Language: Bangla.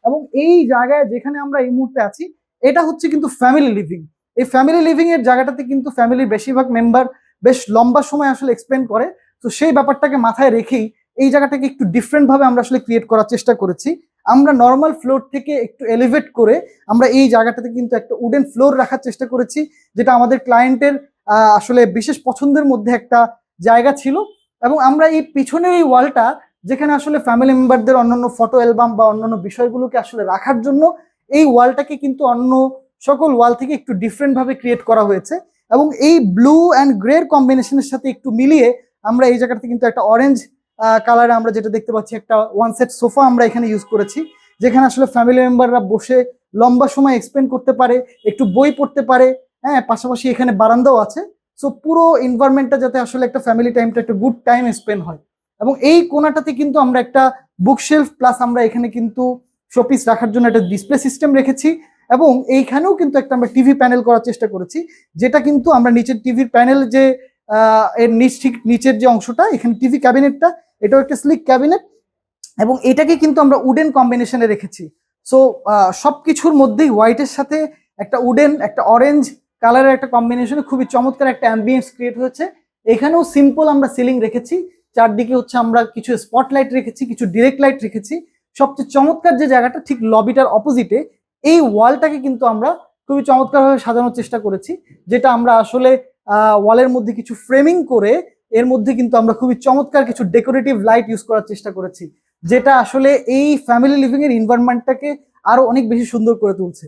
এবং এই জায়গায় যেখানে আমরা এই মুহূর্তে আছি এটা হচ্ছে কিন্তু ফ্যামিলি লিভিং। এই ফ্যামিলি লিভিং এর জায়গাটাতে কিন্তু ফ্যামিলির বেশিরভাগ মেম্বার বেশ লম্বা সময় আসলে এক্সপেন্ড করে। তো সেই ব্যাপারটাকে মাথায় রেখেই এই জায়গাটাকে একটু ডিফারেন্ট ভাবে আমরা আসলে ক্রিয়েট করার চেষ্টা করেছি। আমরা নর্মাল ফ্লোর থেকে একটু এলিভেট করে আমরা এই জায়গাটাতে কিন্তু একটা উডেন ফ্লোর রাখার চেষ্টা করেছি, যেটা আমাদের ক্লায়েন্টের আসলে বিশেষ পছন্দের মধ্যে একটা জায়গা ছিল। এবং আমরা এই পিছনের এই ওয়ালটা, যেখানে আসলে ফ্যামিলি মেম্বারদের অন্যান্য ফটো অ্যালবাম বা অন্যান্য বিষয়গুলোকে আসলে রাখার জন্য এই ওয়ালটাকে কিন্তু অন্য সকল ওয়াল থেকে একটু ডিফারেন্ট ভাবে ক্রিয়েট করা হয়েছে। এবং এই ব্লু অ্যান্ড গ্রের কম্বিনেশনের সাথে একটু মিলিয়ে আমরা এই জায়গাটাতে কিন্তু একটা অরেঞ্জ কালারে আমরা যেটা দেখতে পাচ্ছি, একটা ওয়ান সেট সোফা আমরা এখানে ইউজ করেছি, যেখানে আসলে ফ্যামিলি মেম্বাররা বসে লম্বা সময় এক্সপেন্ড করতে পারে, একটু বই পড়তে পারে। হ্যাঁ, পাশাপাশি এখানে বারান্দাও আছে। সো পুরো এনভায়রনমেন্টটা যাতে আসলে একটা ফ্যামিলি টাইমটা একটা গুড টাইম স্পেন্ড হয়। এবং এই কোনাটাতে কিন্তু আমরা একটা বুকশেলফ প্লাস আমরা এখানে কিন্তু শোপিস রাখার জন্য একটা ডিসপ্লে সিস্টেম রেখেছি। এবং এইখানেও কিন্তু একটা আমরা টিভি প্যানেল করার চেষ্টা করেছি, যেটা কিন্তু আমরা নিচের টিভির প্যানেল যে এর ঠিক নিচের যে অংশটা, এখানে টিভি ক্যাবিনেটটা, এটাও একটা স্লিক ক্যাবিনেট এবং এটাকে কিন্তু আমরা উডেন কম্বিনেশনে রেখেছি। সো সবকিছুর মধ্যেই হোয়াইটের সাথে একটা উডেন, একটা অরেঞ্জ কালারের একটা কম্বিনেশনে খুবই চমৎকার একটা অ্যাম্বিয়েন্স ক্রিয়েট হয়েছে। এখানেও সিম্পল আমরা সিলিং রেখেছি, চারদিকে হচ্ছে আমরা কিছু স্পটলাইট রেখেছি, কিছু ডিরেক্ট লাইট রেখেছি। সবচেয়ে চমৎকার যে জায়গাটা, ঠিক লবিটার অপোজিটে এই ওয়ালটাকে কিন্তু আমরা খুবই চমৎকারভাবে সাজানোর চেষ্টা করেছি, যেটা আমরা আসলে ওয়ালের মধ্যে কিছু ফ্রেমিং করে এর মধ্যে কিন্তু আমরা খুবই চমৎকার কিছু ডেকোরেটিভ লাইট ইউজ করার চেষ্টা করেছি, যেটা আসলে এই ফ্যামিলি লিভিং এর এনভায়রনমেন্টটাকে আরো অনেক বেশি সুন্দর করে তুলছে।